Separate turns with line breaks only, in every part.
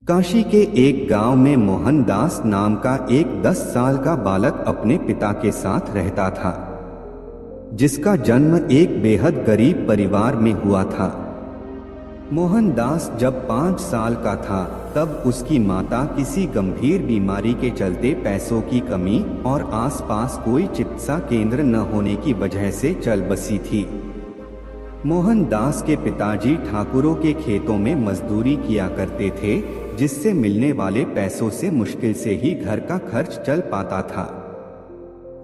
काशी के एक गांव में मोहनदास नाम का एक 10 साल का बालक अपने पिता के साथ रहता था, जिसका जन्म एक बेहद गरीब परिवार में हुआ था। मोहनदास जब 5 साल का था तब उसकी माता किसी गंभीर बीमारी के चलते पैसों की कमी और आसपास कोई चिकित्सा केंद्र न होने की वजह से चल बसी थी। मोहनदास के पिताजी ठाकुरों के खेतों में मजदूरी किया करते थे, जिससे मिलने वाले पैसों से मुश्किल से ही घर का खर्च चल पाता था।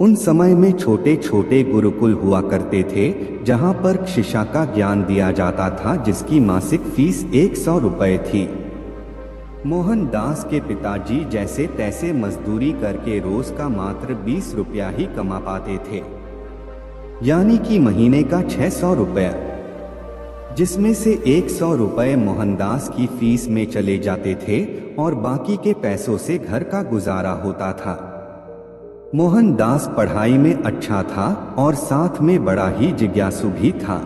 उन समय में छोटे छोटे गुरुकुल हुआ करते थे, जहां पर शिक्षा का ज्ञान दिया जाता था, जिसकी मासिक फीस 100 रुपए थी। मोहनदास के पिताजी जैसे तैसे मजदूरी करके रोज का मात्र 20 रुपया ही कमा पाते थे, यानी कि महीने का 600 रुपया, जिसमें से 100 रुपए मोहनदास की फीस में चले जाते थे और बाकी के पैसों से घर का गुजारा होता था। मोहनदास पढ़ाई में अच्छा था और साथ में बड़ा ही जिज्ञासु भी था।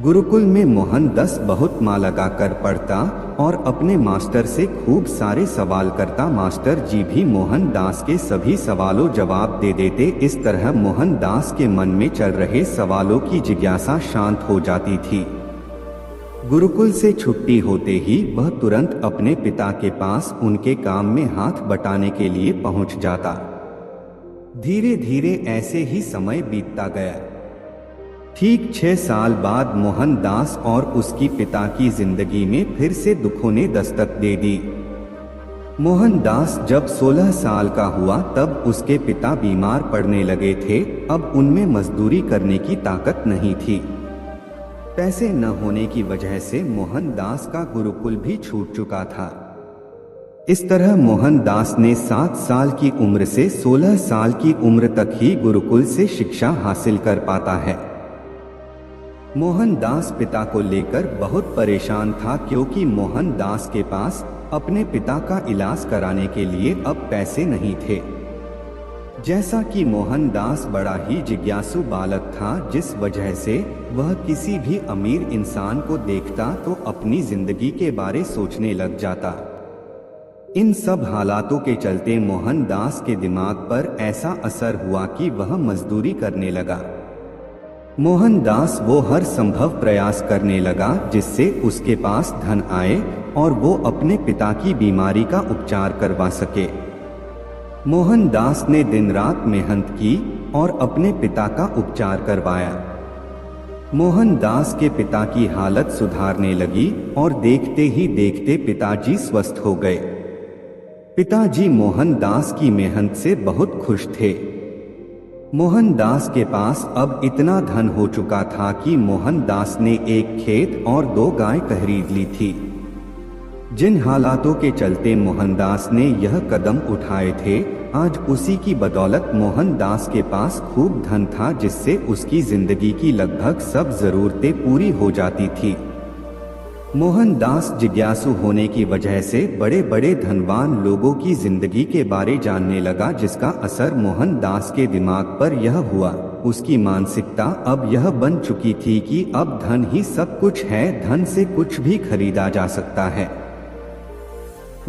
गुरुकुल में मोहन 10 बहुत माँ लगाकर पढ़ता और अपने मास्टर से खूब सारे सवाल करता। मास्टर जी भी मोहनदास के सभी सवालों जवाब दे देते। इस तरह मोहनदास के मन में चल रहे सवालों की जिज्ञासा शांत हो जाती थी। गुरुकुल से छुट्टी होते ही वह तुरंत अपने पिता के पास उनके काम में हाथ बटाने के लिए पहुंच जाता। धीरे धीरे ऐसे ही समय बीतता गया। ठीक 6 साल बाद मोहनदास और उसकी पिता की जिंदगी में फिर से दुखों ने दस्तक दे दी। मोहनदास जब 16 साल का हुआ तब उसके पिता बीमार पड़ने लगे थे। अब उनमें मजदूरी करने की ताकत नहीं थी। पैसे न होने की वजह से मोहनदास का गुरुकुल भी छूट चुका था। इस तरह मोहनदास ने 7 साल की उम्र से 16 साल की उम्र तक ही गुरुकुल से शिक्षा हासिल कर पाता है। मोहनदास पिता को लेकर बहुत परेशान था, क्योंकि मोहनदास के पास अपने पिता का इलाज कराने के लिए अब पैसे नहीं थे। जैसा कि मोहनदास बड़ा ही जिज्ञासु बालक था, जिस वजह से वह किसी भी अमीर इंसान को देखता तो अपनी जिंदगी के बारे सोचने लग जाता। इन सब हालातों के चलते मोहनदास के दिमाग पर ऐसा असर हुआ कि वह मजदूरी करने लगा। मोहनदास वो हर संभव प्रयास करने लगा जिससे उसके पास धन आए और वो अपने पिता की बीमारी का उपचार करवा सके। मोहनदास ने दिन रात मेहनत की और अपने पिता का उपचार करवाया। मोहनदास के पिता की हालत सुधारने लगी और देखते ही देखते पिताजी स्वस्थ हो गए। पिताजी मोहनदास की मेहनत से बहुत खुश थे। मोहनदास के पास अब इतना धन हो चुका था कि मोहनदास ने एक खेत और 2 गाय खरीद ली थी। जिन हालातों के चलते मोहनदास ने यह कदम उठाए थे, आज उसी की बदौलत मोहनदास के पास खूब धन था, जिससे उसकी जिंदगी की लगभग सब जरूरतें पूरी हो जाती थी। मोहनदास जिज्ञासु होने की वजह से बड़े बड़े धनवान लोगों की जिंदगी के बारे जानने लगा, जिसका असर मोहनदास के दिमाग पर यह हुआ। उसकी मानसिकता अब यह बन चुकी थी कि अब धन ही सब कुछ है, धन से कुछ भी खरीदा जा सकता है।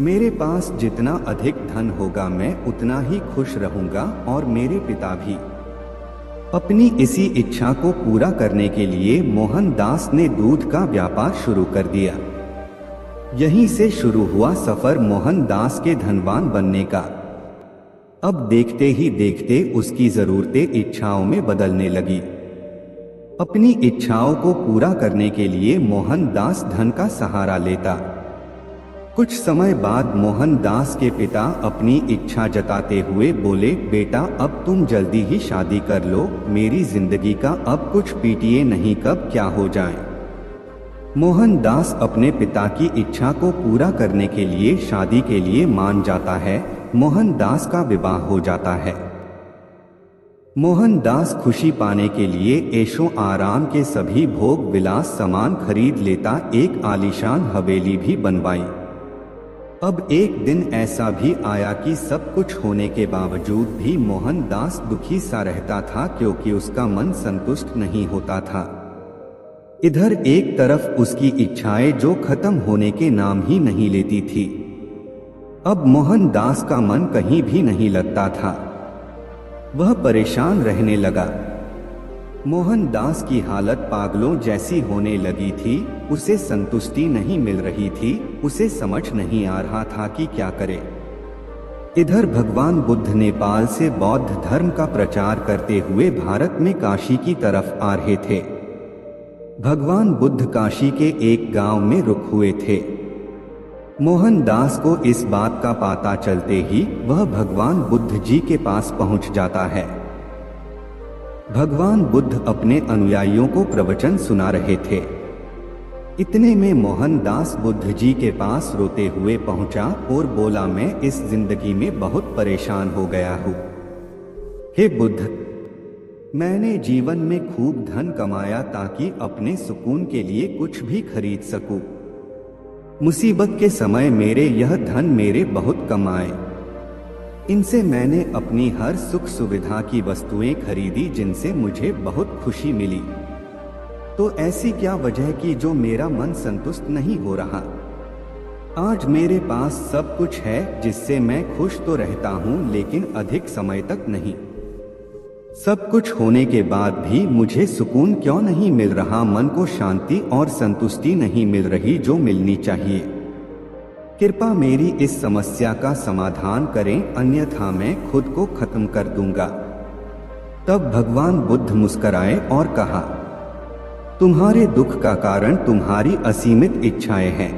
मेरे पास जितना अधिक धन होगा मैं उतना ही खुश रहूंगा और मेरे पिता भी। अपनी इसी इच्छा को पूरा करने के लिए मोहनदास ने दूध का व्यापार शुरू कर दिया। यहीं से शुरू हुआ सफर मोहनदास के धनवान बनने का। अब देखते ही देखते उसकी जरूरतें इच्छाओं में बदलने लगी। अपनी इच्छाओं को पूरा करने के लिए मोहनदास धन का सहारा लेता। कुछ समय बाद मोहनदास के पिता अपनी इच्छा जताते हुए बोले, बेटा अब तुम जल्दी ही शादी कर लो, मेरी जिंदगी का अब कुछ पीटिए नहीं, कब क्या हो जाए। मोहनदास अपने पिता की इच्छा को पूरा करने के लिए शादी के लिए मान जाता है। मोहनदास का विवाह हो जाता है। मोहनदास खुशी पाने के लिए ऐशो आराम के सभी भोग विलास सामान खरीद लेता, एक आलीशान हवेली भी बनवाई। अब एक दिन ऐसा भी आया कि सब कुछ होने के बावजूद भी मोहनदास दुखी सा रहता था, क्योंकि उसका मन संतुष्ट नहीं होता था। इधर एक तरफ उसकी इच्छाएं जो खत्म होने के नाम ही नहीं लेती थी। अब मोहनदास का मन कहीं भी नहीं लगता था। वह परेशान रहने लगा। मोहनदास की हालत पागलों जैसी होने लगी थी। उसे संतुष्टि नहीं मिल रही थी। उसे समझ नहीं आ रहा था कि क्या करे। इधर भगवान बुद्ध नेपाल से बौद्ध धर्म का प्रचार करते हुए भारत में काशी की तरफ आ रहे थे। भगवान बुद्ध काशी के एक गांव में रुक हुए थे। मोहनदास को इस बात का पता चलते ही वह भगवान बुद्ध जी के पास पहुंच जाता है। भगवान बुद्ध अपने अनुयायियों को प्रवचन सुना रहे थे। इतने में मोहनदास बुद्ध जी के पास रोते हुए पहुंचा और बोला, मैं इस जिंदगी में बहुत परेशान हो गया हूँ। हे बुद्ध, मैंने जीवन में खूब धन कमाया ताकि अपने सुकून के लिए कुछ भी खरीद सकूं। मुसीबत के समय मेरे यह धन मेरे बहुत कम आए। इनसे मैंने अपनी हर सुख सुविधा की वस्तुएं खरीदी जिनसे मुझे बहुत खुशी मिली। तो ऐसी क्या वजह कि जो मेरा मन संतुष्ट नहीं हो रहा। आज मेरे पास सब कुछ है जिससे मैं खुश तो रहता हूं, लेकिन अधिक समय तक नहीं। सब कुछ होने के बाद भी मुझे सुकून क्यों नहीं मिल रहा। मन को शांति और संतुष्टि नहीं मिल रही जो मिलनी चाहिए। कृपा मेरी इस समस्या का समाधान करें, अन्यथा मैं खुद को खत्म कर दूंगा। तब भगवान बुद्ध मुस्कुराए और कहा, तुम्हारे दुख का कारण तुम्हारी असीमित इच्छाएं हैं।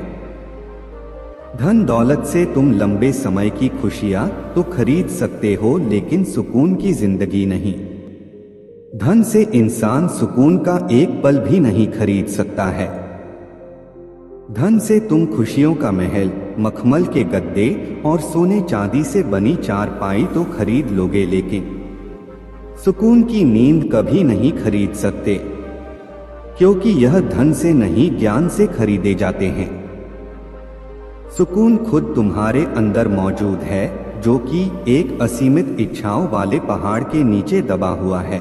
धन दौलत से तुम लंबे समय की खुशियां तो खरीद सकते हो, लेकिन सुकून की जिंदगी नहीं। धन से इंसान सुकून का एक पल भी नहीं खरीद सकता है। धन से तुम खुशियों का महल, मखमल के गद्दे और सोने चांदी से बनी चारपाई तो खरीद लोगे, लेकिन सुकून की नींद कभी नहीं खरीद सकते, क्योंकि यह धन से नहीं ज्ञान से खरीदे जाते हैं। सुकून खुद तुम्हारे अंदर मौजूद है, जो कि एक असीमित इच्छाओं वाले पहाड़ के नीचे दबा हुआ है।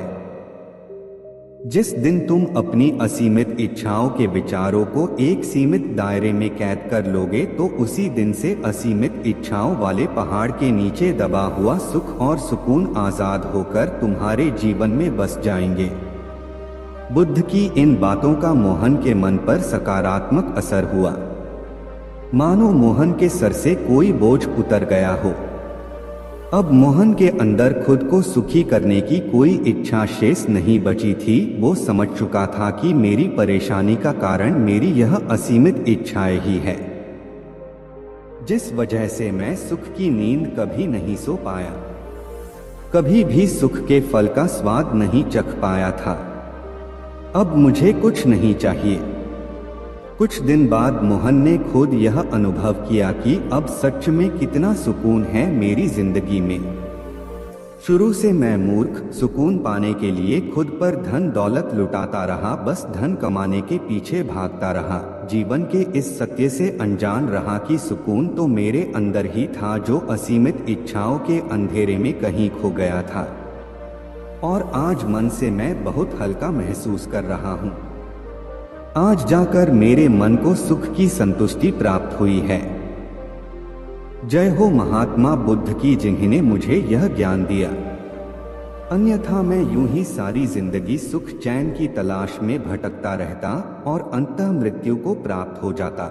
जिस दिन तुम अपनी असीमित इच्छाओं के विचारों को एक सीमित दायरे में कैद कर लोगे, तो उसी दिन से असीमित इच्छाओं वाले पहाड़ के नीचे दबा हुआ सुख और सुकून आजाद होकर तुम्हारे जीवन में बस जाएंगे। बुद्ध की इन बातों का मोहन के मन पर सकारात्मक असर हुआ। मानो मोहन के सर से कोई बोझ उतर गया हो। अब मोहन के अंदर खुद को सुखी करने की कोई इच्छा शेष नहीं बची थी। वो समझ चुका था कि मेरी परेशानी का कारण मेरी यह असीमित इच्छाएं ही है, जिस वजह से मैं सुख की नींद कभी नहीं सो पाया, कभी भी सुख के फल का स्वाद नहीं चख पाया था। अब मुझे कुछ नहीं चाहिए। कुछ दिन बाद मोहन ने खुद यह अनुभव किया कि अब सच में कितना सुकून है मेरी जिंदगी में। शुरू से मैं मूर्ख, सुकून पाने के लिए खुद पर धन दौलत लुटाता रहा, बस धन कमाने के पीछे भागता रहा। जीवन के इस सत्य से अनजान रहा कि सुकून तो मेरे अंदर ही था, जो असीमित इच्छाओं के अंधेरे में कहीं खो गया था। और आज मन से मैं बहुत हल्का महसूस कर रहा हूँ। आज जाकर मेरे मन को सुख की संतुष्टि प्राप्त हुई है। जय हो महात्मा बुद्ध की, जिन्होंने मुझे यह ज्ञान दिया। अन्यथा मैं यूं ही सारी जिंदगी सुख चैन की तलाश में भटकता रहता और अंततः मृत्यु को प्राप्त हो जाता।